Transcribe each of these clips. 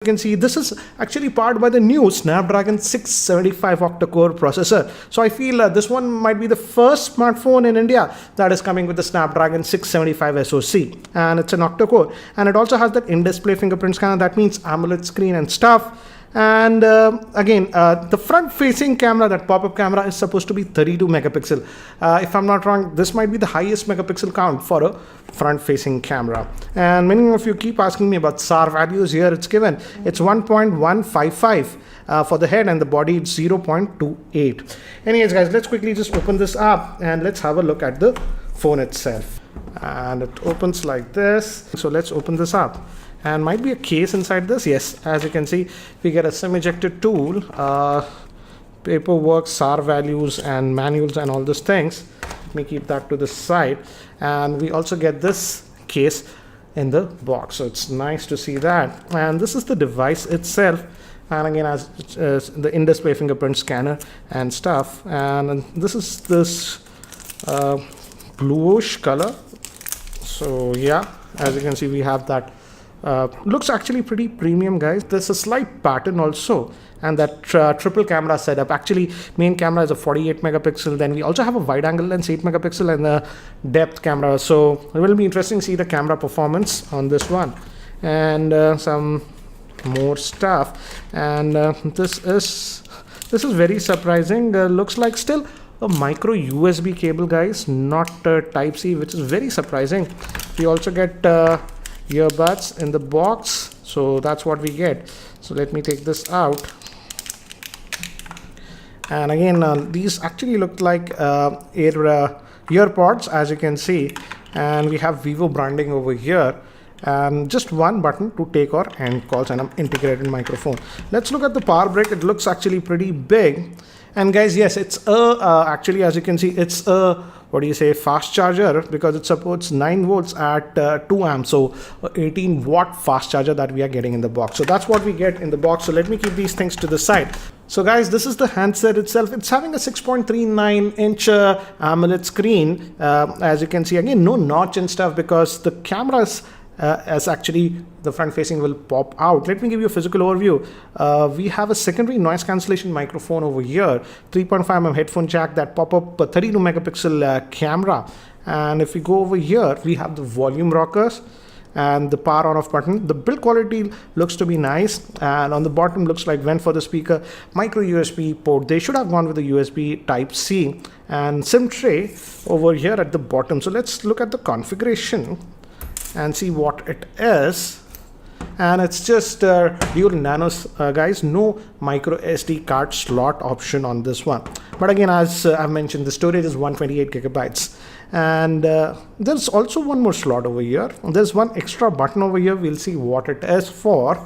You can see this is actually powered by the new Snapdragon 675 octa-core processor. So I feel this one might be the first smartphone in India that is coming with the Snapdragon 675 SoC, and it's an octa-core, and it also has that in-display fingerprint scanner. That means AMOLED screen and stuff. And again, the front-facing camera, that pop-up camera, is supposed to be 32 megapixel. If I'm not wrong, this might be the highest megapixel count for a front-facing camera. And many of you keep asking me about SAR values. Here it's given. It's 1.155 for the head, and the body it's 0.28. Anyways, guys, let's quickly just open this up and let's have a look at the phone itself. And it opens like this. So let's open this up. And might be a case inside this. Yes, as you can see, we get a SIM ejector tool, paperwork, SAR values and manuals and all those things. Let me keep that to the side. And we also get this case in the box, so it's nice to see that. And this is the device itself, and again, as the in-display fingerprint scanner and stuff. And this is this bluish color. So yeah, as you can see, we have that. Looks actually pretty premium, guys. There's a slight pattern also, and that triple camera setup. Actually, main camera is a 48 megapixel. Then we also have a wide angle lens, 8 megapixel, and a depth camera. So it will be interesting to see the camera performance on this one. And some more stuff. And this is very surprising. Looks like still a micro USB cable, guys, not Type C, which is very surprising. We also get earbuds in the box, so that's what we get. So let me take this out. And again, these actually look like earpods, as you can see. And we have Vivo branding over here, and just one button to take or end calls, and an integrated microphone. Let's look at the power brick. It looks actually pretty big. And guys, yes, it's actually, as you can see, it's a fast charger, because it supports 9 volts at 2 amps. So 18 watt fast charger that we are getting in the box. So that's what we get in the box. So let me keep these things to the side. So guys, this is the handset itself. It's having a 6.39 inch AMOLED screen. As you can see, again, no notch and stuff, because the cameras as actually the front facing will pop out. Let me give you a physical overview. We have a secondary noise cancellation microphone over here, 3.5mm headphone jack, that pop-up 32 megapixel camera. And if we go over here, we have the volume rockers and the power on off button. The build quality looks to be nice, and on the bottom looks like vent for the speaker, micro USB port. They should have gone with the USB Type C, and SIM tray over here at the bottom. So let's look at the configuration and see what it is. And it's just dual nanos, guys. No micro SD card slot option on this one. But again, as I've mentioned, the storage is 128 gigabytes. And there's also one more slot over here. There's one extra button over here. We'll see what it is for.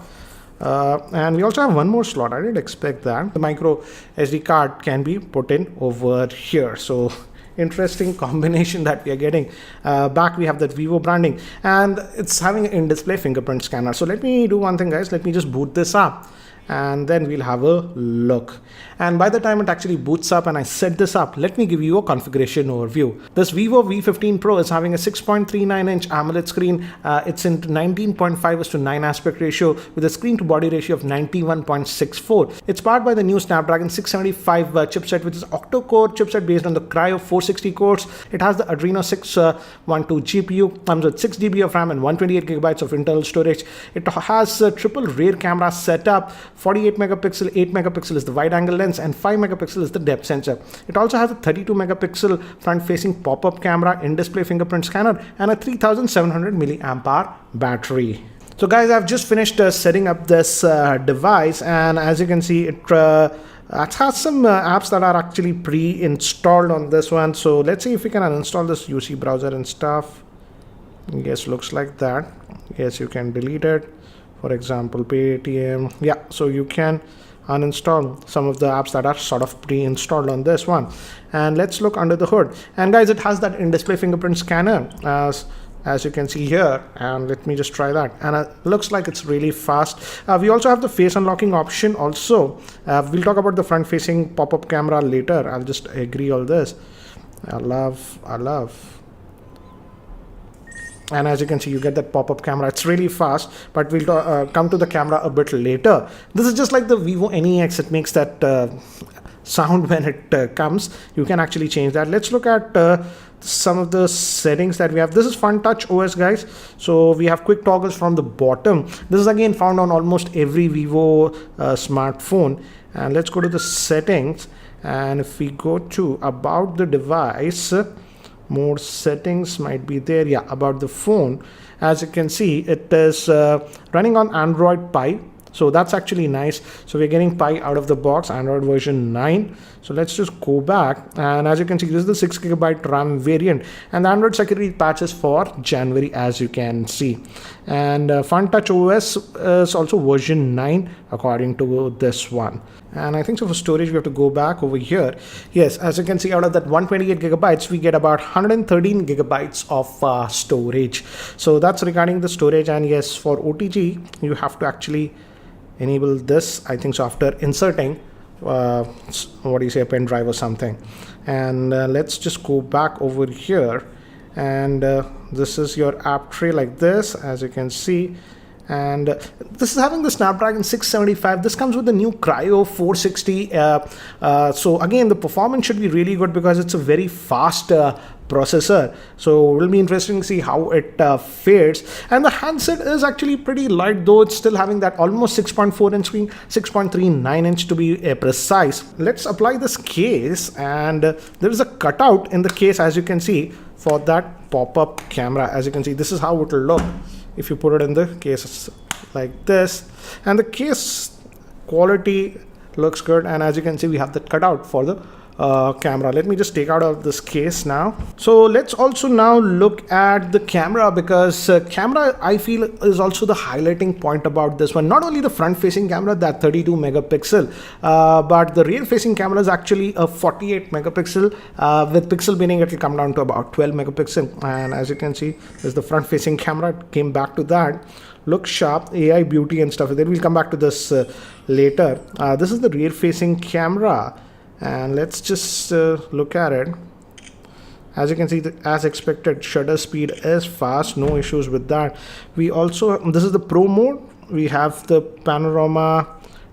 And we also have one more slot. I didn't expect that. The micro SD card can be put in over here. So interesting combination that we are getting. Back we have that Vivo branding, and it's having an in-display fingerprint scanner. So let me do one thing, guys. Let me just boot this up, and then we'll have a look. And by the time it actually boots up and I set this up, let me give you a configuration overview. This Vivo V15 Pro is having a 6.39 inch AMOLED screen. It's in 19.5:9 aspect ratio with a screen to body ratio of 91.64. It's powered by the new Snapdragon 675 chipset, which is octa-core chipset based on the Cryo 460 cores. It has the Adreno 612 GPU, comes with 6 GB of RAM and 128 gigabytes of internal storage. It has a triple rear camera setup. 48 megapixel, 8 megapixel is the wide angle lens, and 5 megapixel is the depth sensor. It also has a 32 megapixel front facing pop-up camera, in-display fingerprint scanner, and a 3700 milliamp hour battery. So guys, I've just finished setting up this device, and as you can see, it has some apps that are actually pre-installed on this one. So let's see if we can uninstall this UC browser and stuff. Yes, looks like that. Yes, you can delete it. For example, Paytm. Yeah, so you can uninstall some of the apps that are sort of pre-installed on this one. And let's look under the hood. And guys, it has that in-display fingerprint scanner, as you can see here. And let me just try that. And it looks like it's really fast. We also have the face unlocking option also. We'll talk about the front-facing pop-up camera later. I'll just agree all this. I love. and as you can see, you get that pop-up camera. It's really fast, but we'll come to the camera a bit later. This is just like the Vivo NEX. It makes that sound when it comes. You can actually change that. Let's look at some of the settings that we have. This is Fun Touch OS, guys. So we have quick toggles from the bottom. This is again found on almost every Vivo smartphone. And let's go to the settings, and if we go to about the device, more settings might be there. Yeah, about the phone, as you can see, it is running on Android Pie. So that's actually nice. So we're getting Pie out of the box, Android version 9. So let's just go back, and as you can see, this is the 6GB RAM variant, and the Android security patch is for January, as you can see. And Fun Touch OS is also version 9 according to this one. And I think so for storage, we have to go back over here. Yes, as you can see, out of that 128GB, we get about 113GB of storage. So that's regarding the storage. And yes, for OTG, you have to actually enable this, I think so, after inserting what do you say, a pen drive or something. And let's just go back over here, and this is your app tray like this, as you can see. And this is having the Snapdragon 675. This comes with the new Cryo 460. So again, the performance should be really good because it's a very fast processor. So it will be interesting to see how it fares. And the handset is actually pretty light, though it's still having that almost 6.4 inch screen, 6.39 inch to be precise. Let's apply this case, and there is a cutout in the case, as you can see, for that pop-up camera. As you can see, this is how it will look if you put it in the case like this, and the case quality looks good. And as you can see, we have the cutout for the camera. Let me just take out of this case now. So let's also now look at the camera, because camera, I feel, is also the highlighting point about this one. Not only the front facing camera, that 32 megapixel, but the rear facing camera is actually a 48 megapixel, with pixel binning it will come down to about 12 megapixel. And as you can see, there's the front facing camera. It came back to that. Looks sharp, AI beauty and stuff. Then we'll come back to this later. This is the rear facing camera, and let's just look at it. As you can see, as expected, shutter speed is fast, no issues with that. We also, this is the Pro mode. We have the panorama,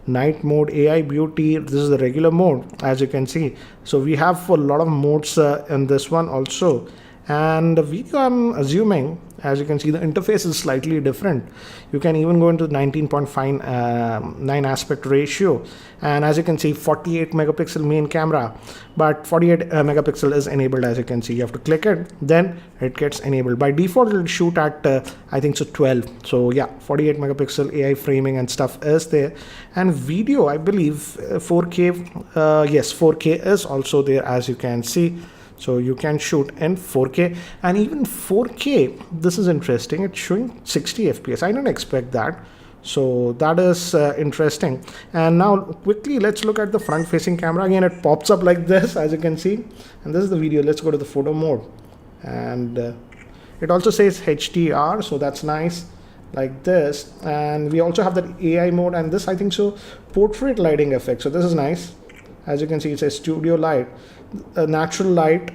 night mode, AI beauty. This is the regular mode, as you can see. So we have a lot of modes in this one also. And the video, I'm assuming, as you can see, the interface is slightly different. You can even go into 19.9 aspect ratio. And as you can see, 48 megapixel main camera, but 48 megapixel is enabled. As you can see, you have to click it, then it gets enabled. By default, it'll shoot at, I think so, 12. So yeah, 48 megapixel AI framing and stuff is there. And video, I believe 4K, yes, 4K is also there, as you can see. So you can shoot in 4K, and even 4K, this is interesting, it's showing 60 FPS. I didn't expect that. So that is interesting. And now quickly, let's look at the front facing camera. Again, it pops up like this, as you can see. And this is the video. Let's go to the photo mode. And it also says HDR, so that's nice, like this. And we also have that AI mode, and this, I think so, portrait lighting effect. So this is nice. As you can see, it says studio light, natural light.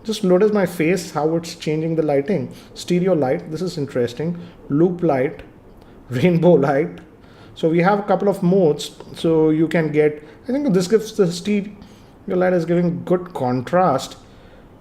Just notice my face, how it's changing the lighting. Stereo light, this is interesting. Loop light, rainbow light. So we have a couple of modes. So you can get, I think this gives the stereo light is giving good contrast.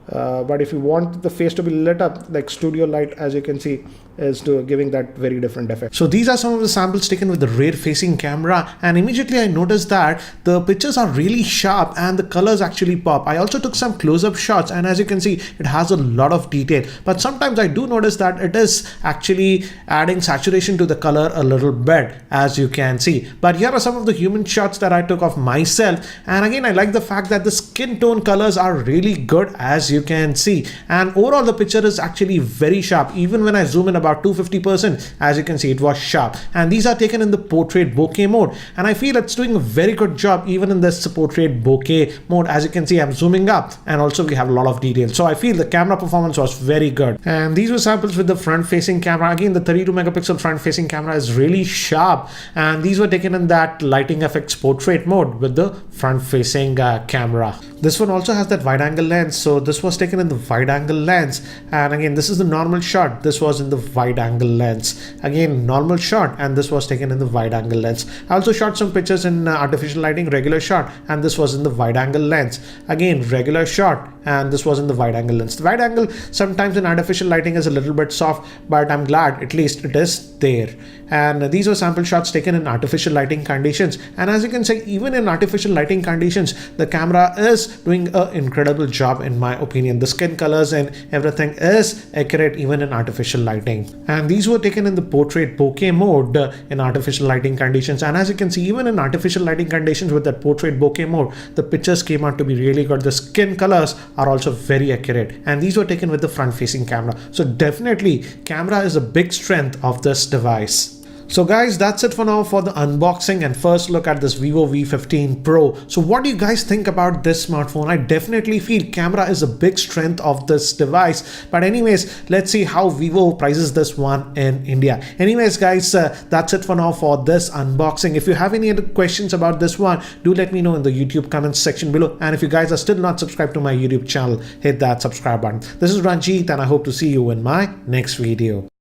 But if you want the face to be lit up, like studio light, as you can see, is giving that very different effect. So these are some of the samples taken with the rear facing camera, and immediately I noticed that the pictures are really sharp and the colors actually pop. I also took some close-up shots, and as you can see, it has a lot of detail, but sometimes I do notice that it is actually adding saturation to the color a little bit, as you can see. But here are some of the human shots that I took of myself, and again, I like the fact that the skin tone colors are really good, as you can see, and overall the picture is actually very sharp. Even when I zoom in about about 250%. As you can see, it was sharp. And these are taken in the portrait bokeh mode. And I feel it's doing a very good job even in this portrait bokeh mode. As you can see, I'm zooming up and also we have a lot of detail. So I feel the camera performance was very good. And these were samples with the front facing camera. Again, the 32 megapixel front facing camera is really sharp. And these were taken in that lighting effects portrait mode with the front facing camera. This one also has that wide angle lens. So this was taken in the wide angle lens. And again, this is the normal shot. This was in the wide angle lens. Again, normal shot, and this was taken in the wide angle lens. I also shot some pictures in artificial lighting, regular shot, and this was in the wide angle lens. Again, regular shot, and this was in the wide angle lens. The wide angle sometimes in artificial lighting is a little bit soft, but I'm glad at least it is there. And these were sample shots taken in artificial lighting conditions. And as you can see, even in artificial lighting conditions, the camera is doing an incredible job in my opinion. The skin colors and everything is accurate even in artificial lighting. And these were taken in the portrait bokeh mode in artificial lighting conditions. And as you can see, even in artificial lighting conditions with that portrait bokeh mode, the pictures came out to be really good. The skin colors are also very accurate. And these were taken with the front facing camera. So definitely camera is a big strength of this device. So guys, that's it for now for the unboxing and first look at this Vivo V15 Pro. So what do you guys think about this smartphone? I definitely feel camera is a big strength of this device. But anyways, let's see how Vivo prices this one in India. Anyways guys, that's it for now for this unboxing. If you have any other questions about this one, do let me know in the YouTube comments section below. And if you guys are still not subscribed to my YouTube channel, hit that subscribe button. This is Ranjit and I hope to see you in my next video.